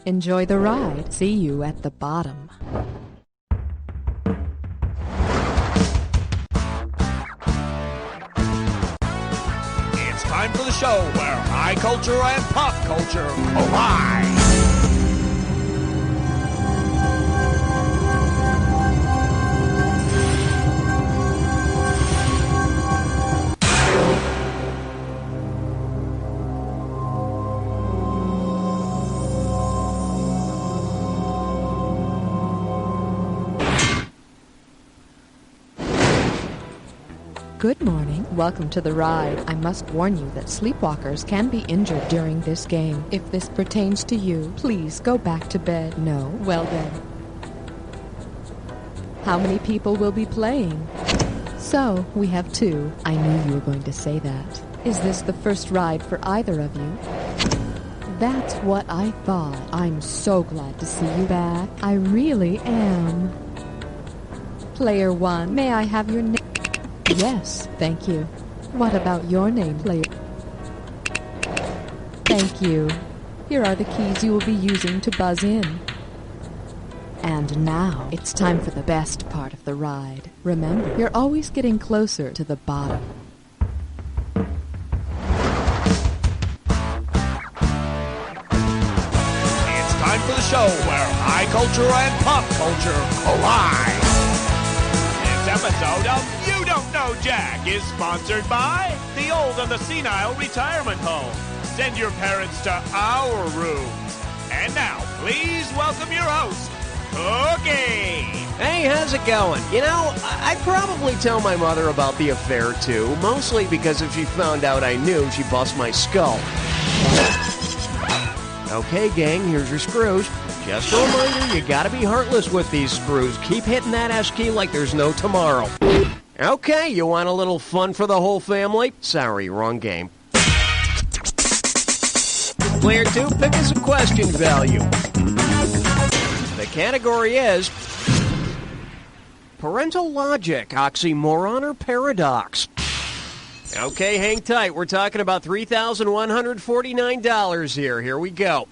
Enjoy the ride. See you at the bottom. It's time for the show where high culture and pop culture collide. Good morning. Welcome to the ride. I must warn you that sleepwalkers can be injured during this game. If this pertains to you, please go back to bed. No? Well then. How many people will be playing? So, we have 2. I knew you were going to say that. Is this the first ride for either of you? That's what I thought. I'm so glad to see you back. I really am. Player 1, may I have your name? Yes, thank you. What about your name, player? Thank you. Here are the keys you will be using to buzz in. And now, it's time for the best part of the ride. Remember, you're always getting closer to the bottom. It's time for the show where high culture and pop culture collide. This episode of You Don't Know Jack is sponsored by the Old and the Senile Retirement Home. Send your parents to our rooms. And now, please welcome your host, Cookie. Hey, how's it going? You know, I'd probably tell my mother about the affair, too. Mostly because if she found out I knew, she'd bust my skull. Okay, gang, here's your screws. Just a reminder, you gotta be heartless with these screws. Keep hitting that S key like there's no tomorrow. Okay, you want a little fun for the whole family? Sorry, wrong game. Player 2, pick us a question value. The category is parental logic, oxymoron, or paradox. Okay, hang tight. We're talking about $3,149 here. Here we go.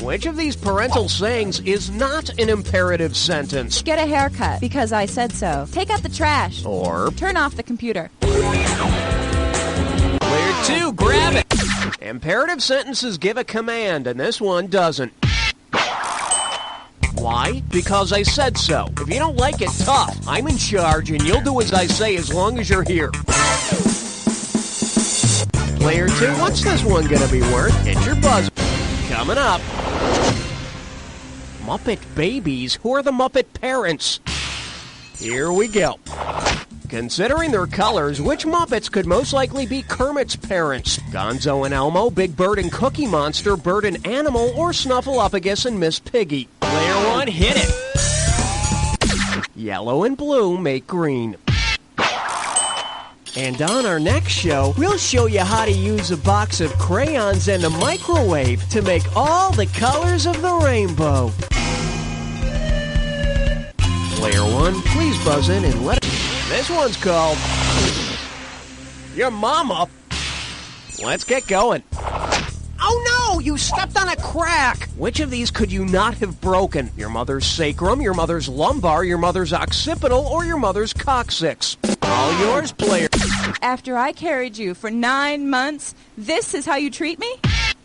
Which of these parental sayings is not an imperative sentence? Get a haircut because I said so. Take out the trash. Or turn off the computer. Player 2, grab it. Imperative sentences give a command, and this one doesn't. Why? Because I said so. If you don't like it, tough. I'm in charge, and you'll do as I say as long as you're here. Player 2, what's this one gonna be worth? Hit your buzzer. Coming up. Muppet babies? Who are the Muppet parents? Here we go. Considering their colors, which Muppets could most likely be Kermit's parents? Gonzo and Elmo, Big Bird and Cookie Monster, Bird and Animal, or Snuffleupagus and Miss Piggy? Player 1, hit it. Yellow and blue make green. And on our next show, we'll show you how to use a box of crayons and a microwave to make all the colors of the rainbow. Player 1, please buzz in and let it... This one's called Your Mama. Let's get going. Oh no, you stepped on a crack. Which of these could you not have broken? Your mother's sacrum, your mother's lumbar, your mother's occipital, or your mother's coccyx? All yours, player. After I carried you for 9 months, this is how you treat me?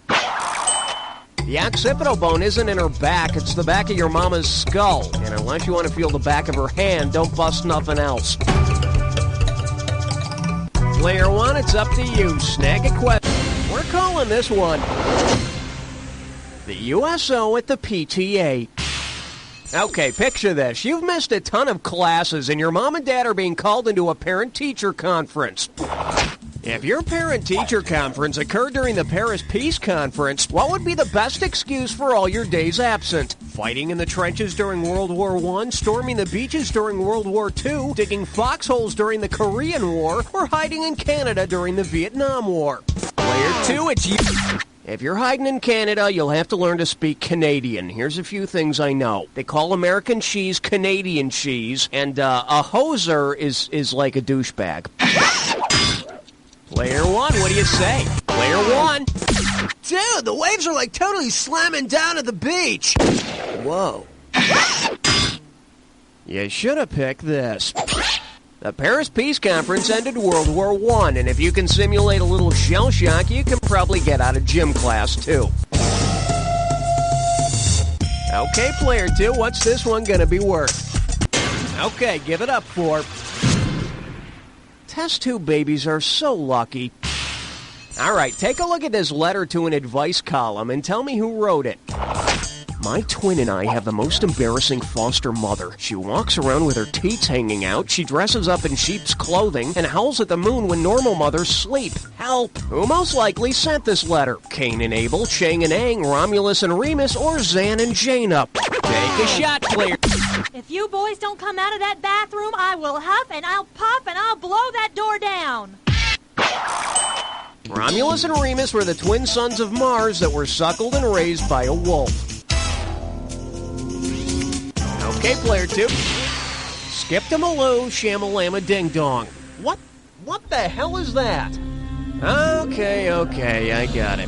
The occipital bone isn't in her back, it's the back of your mama's skull. And unless you want to feel the back of her hand, don't bust nothing else. Player 1, it's up to you. Snag a question. We're calling this one the USO at the PTA. Okay, picture this. You've missed a ton of classes and your mom and dad are being called into a parent-teacher conference. If your parent-teacher conference occurred during the Paris Peace Conference, what would be the best excuse for all your days absent? Fighting in the trenches during World War I, storming the beaches during World War II, digging foxholes during the Korean War, or hiding in Canada during the Vietnam War? Player 2, it's you. If you're hiding in Canada, you'll have to learn to speak Canadian. Here's a few things I know. They call American cheese Canadian cheese, and a hoser is like a douchebag. Player one, what do you say? Player one. Dude, the waves are like totally slamming down at the beach. Whoa. You should have picked this. The Paris Peace Conference ended World War I, and if you can simulate a little shell shock, you can probably get out of gym class, too. Okay, player two, what's this one gonna be worth? Okay, give it up for... Test tube babies are so lucky. All right, take a look at this letter to an advice column and tell me who wrote it. My twin and I have the most embarrassing foster mother. She walks around with her teats hanging out, she dresses up in sheep's clothing, and howls at the moon when normal mothers sleep. Help! Who most likely sent this letter? Cain and Abel, Chang and Aang, Romulus and Remus, or Zan and Jaina? Take a shot, player. If you boys don't come out of that bathroom, I will huff and I'll puff and I'll blow that door down. Romulus and Remus were the twin sons of Mars that were suckled and raised by a wolf. Okay, player two. Skip-to-maloo, shamalama ding-dong. What the hell is that? Okay, I got it.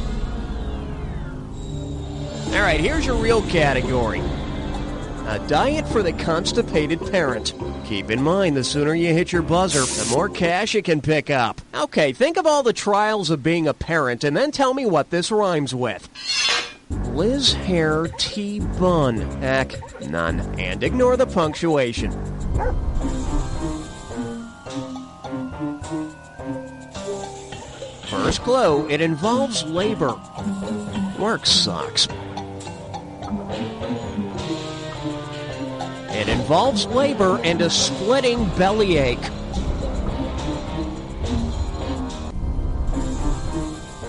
All right, here's your real category. A diet for the constipated parent. Keep in mind, the sooner you hit your buzzer, the more cash you can pick up. Okay, think of all the trials of being a parent, and then tell me what this rhymes with. Liz Hair T Bun. Heck, none. And ignore the punctuation. First clue, it involves labor. Work sucks. It involves labor and a splitting bellyache.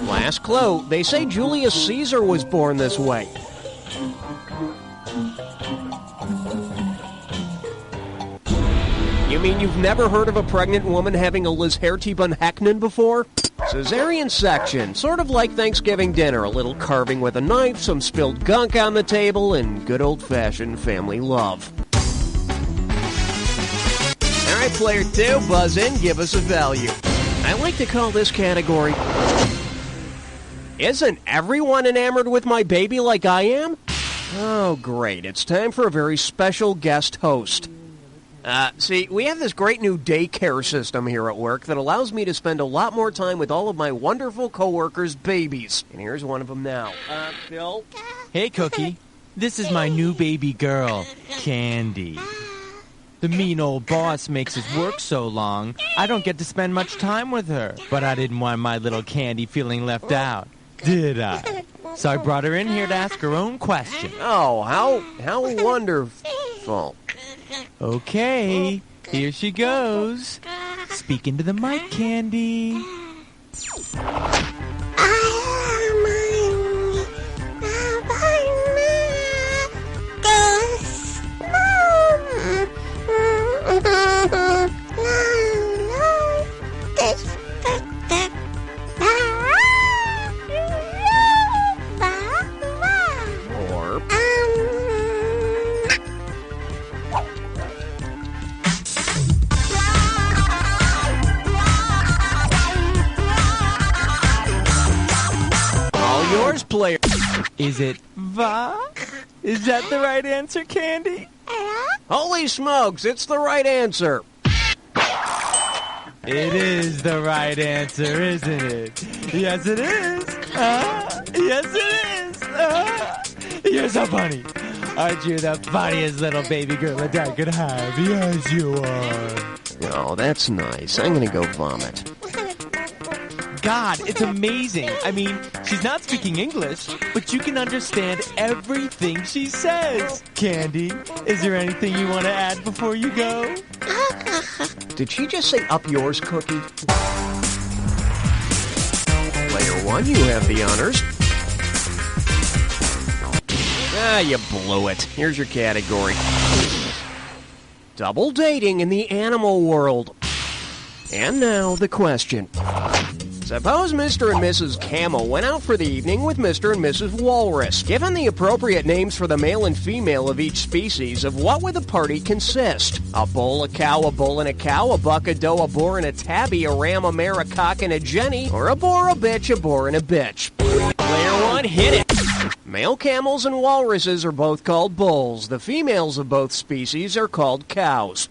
Last clue, they say Julius Caesar was born this way. You mean you've never heard of a pregnant woman having a Liz Hairty-Bun-Heckman before? Cesarean section, sort of like Thanksgiving dinner. A little carving with a knife, some spilled gunk on the table, and good old-fashioned family love. All right, player two, buzz in, give us a value. I like to call this category... Isn't everyone enamored with my baby like I am? Oh, great. It's time for a very special guest host. See, we have this great new daycare system here at work that allows me to spend a lot more time with all of my wonderful coworkers' babies. And here's one of them now. Phil? Hey, Cookie. This is my new baby girl, Candy. The mean old boss makes his work so long, I don't get to spend much time with her. But I didn't want my little Candy feeling left out, did I? So I brought her in here to ask her own question. Oh, how wonderful. Okay, here she goes. Speak into the mic, Candy. Player. Is it va? Is that the right answer, Candy? Holy smokes, it's the right answer. It is the right answer, isn't it? Yes, it is. Yes, it is. You're so funny. Aren't you the funniest little baby girl a dad could have? Yes, you are. Oh, that's nice. I'm gonna go vomit. God, it's amazing. I mean, she's not speaking English, but you can understand everything she says. Candy, is there anything you want to add before you go? Did she just say up yours, Cookie? Player one, you have the honors. You blew it. Here's your category. Double dating in the animal world. And now the question. Suppose Mr. and Mrs. Camel went out for the evening with Mr. and Mrs. Walrus. Given the appropriate names for the male and female of each species, of what would the party consist? A bull, a cow, a bull and a cow, a buck, a doe, a boar and a tabby, a ram, a mare, a cock and a jenny, or a boar, a bitch, a boar and a bitch? Player one, hit it! Male camels and walruses are both called bulls. The females of both species are called cows.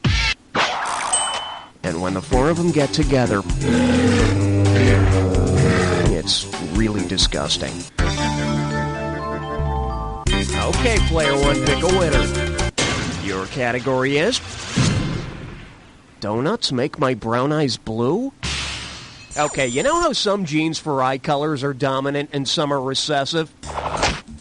And when the four of them get together, it's really disgusting. Okay, player one, pick a winner. Your category is... Donuts make my brown eyes blue? Okay, you know how some genes for eye colors are dominant and some are recessive?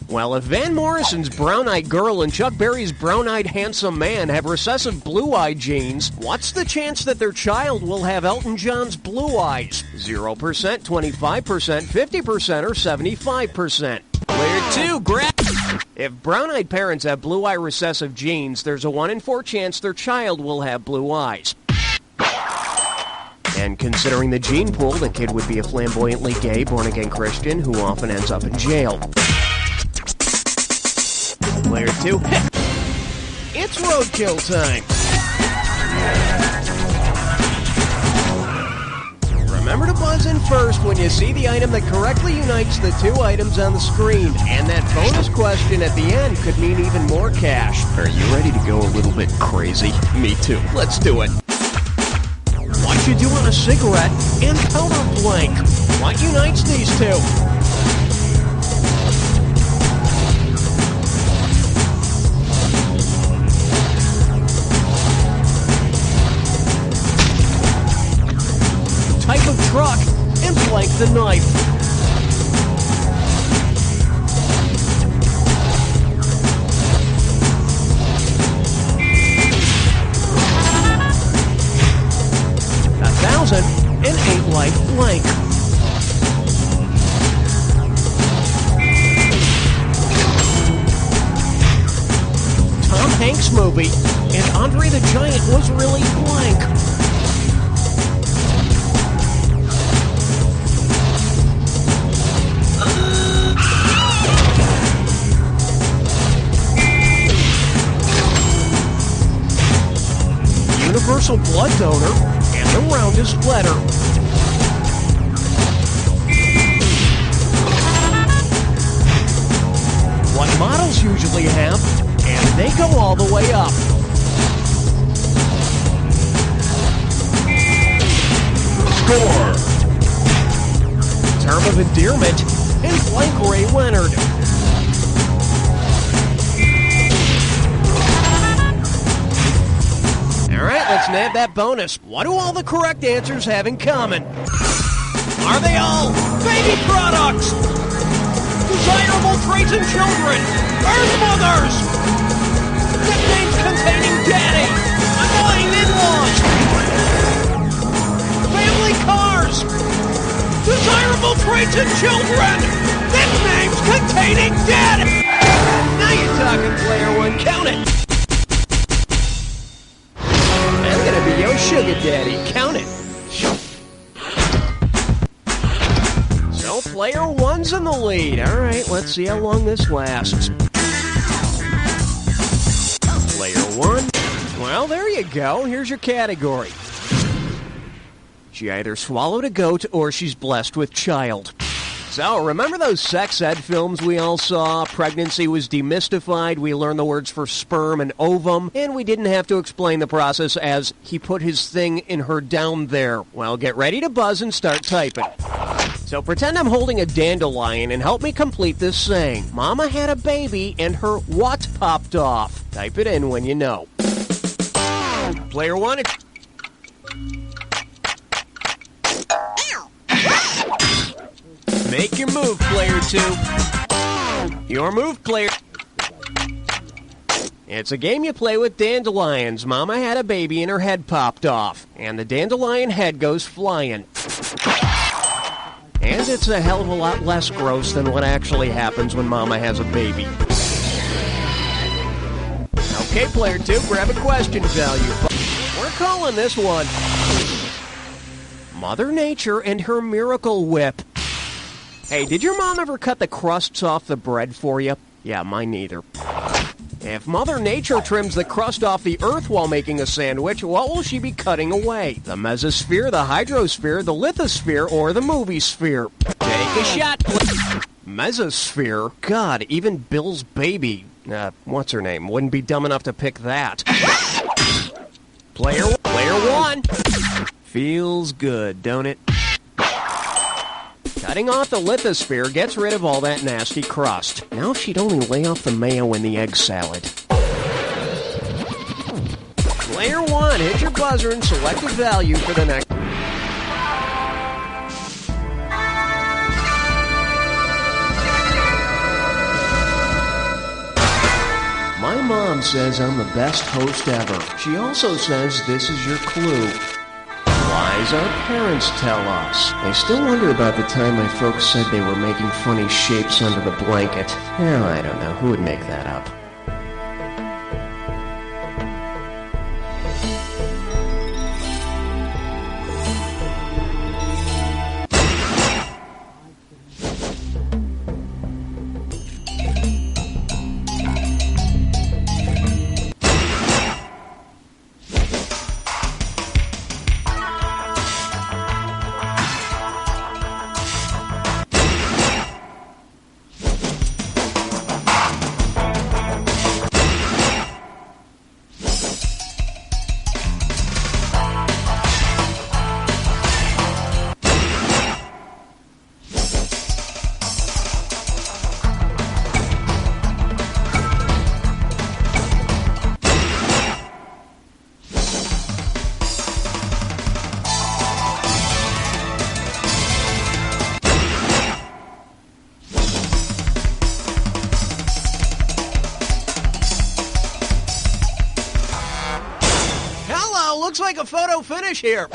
Well, if Van Morrison's brown-eyed girl and Chuck Berry's brown-eyed handsome man have recessive blue-eye genes, what's the chance that their child will have Elton John's blue eyes? 0%, 25%, 50%, or 75%? Player two, grab... If brown-eyed parents have blue-eye recessive genes, there's a 1 in 4 chance their child will have blue eyes. And considering the gene pool, the kid would be a flamboyantly gay, born-again Christian who often ends up in jail. Player two, it's roadkill time. Remember to buzz in first when you see the item that correctly unites the two items on the screen. And that bonus question at the end could mean even more cash. Are you ready to go a little bit crazy? Me too. Let's do it. What you do on a cigarette and color blank? What unites these two? Type of truck and blank the knife. And 8 life blank. Tom Hanks movie, and Andre the Giant was really blank. Universal blood donor. The roundest letter. What models usually have, and they go all the way up. Score. Term of endearment and blank Ray Leonard. Alright, let's nab that bonus. What do all the correct answers have in common? Are they all baby products? Desirable traits in children? Earth mothers? Nicknames containing daddy? Annoying in-laws? Family cars? Desirable traits in children? Nicknames containing daddy? Now you're talking, player one. Count it. Be your sugar daddy. Count it. So player one's in the lead. All right, let's see how long this lasts. Player one. Well, there you go. Here's your category. She either swallowed a goat or she's blessed with child. So, remember those sex ed films we all saw? Pregnancy was demystified, we learned the words for sperm and ovum, and we didn't have to explain the process as he put his thing in her down there. Well, get ready to buzz and start typing. So pretend I'm holding a dandelion and help me complete this saying. Mama had a baby and her what popped off? Type it in when you know. Player one, it's... Make your move, player two. Your move, player... It's a game you play with dandelions. Mama had a baby and her head popped off. And the dandelion head goes flying. And it's a hell of a lot less gross than what actually happens when Mama has a baby. Okay, player two, grab a question value. We're calling this one... Mother Nature and her miracle whip. Hey, did your mom ever cut the crusts off the bread for you? Yeah, mine neither. If Mother Nature trims the crust off the Earth while making a sandwich, what will she be cutting away? The mesosphere, the hydrosphere, the lithosphere, or the movie sphere? Take a shot. Mesosphere? God, even Bill's baby, what's her name, wouldn't be dumb enough to pick that. Player one. Feels good, don't it? Cutting off the lithosphere gets rid of all that nasty crust. Now if she'd only lay off the mayo in the egg salad. Player one, hit your buzzer and select a value for the next... My mom says I'm the best host ever. She also says this is your clue. Lies our parents tell us. I still wonder about the time my folks said they were making funny shapes under the blanket. Well, I don't know. Who would make that up? Looks like a photo finish here.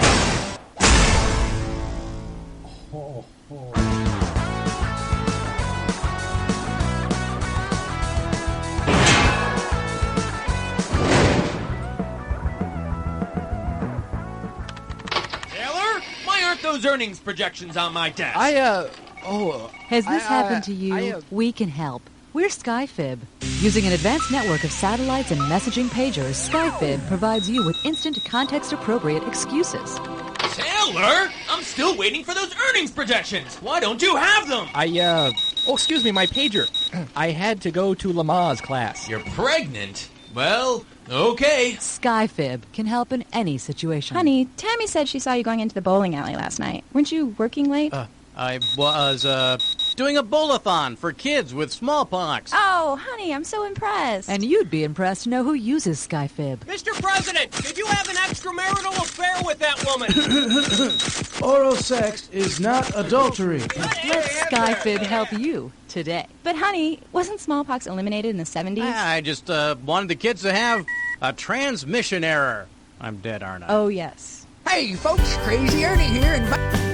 Taylor, why aren't those earnings projections on my desk? Has this happened to you? We can help. We're SkyFib. Using an advanced network of satellites and messaging pagers, SkyFib provides you with instant context-appropriate excuses. Taylor, I'm still waiting for those earnings projections. Why don't you have them? Excuse me, my pager. I had to go to Lama's class. You're pregnant? Well, okay. SkyFib can help in any situation. Honey, Tammy said she saw you going into the bowling alley last night. Weren't you working late? I was, doing a bowl-a-thon for kids with smallpox. Oh, honey, I'm so impressed. And you'd be impressed to know who uses SkyFib. Mr. President, did you have an extramarital affair with that woman? Oral sex is not adultery. Let SkyFib help you today. But, honey, wasn't smallpox eliminated in the 70s? I just wanted the kids to have a transmission error. I'm dead, aren't I? Oh, yes. Hey, folks, Crazy Ernie here, and...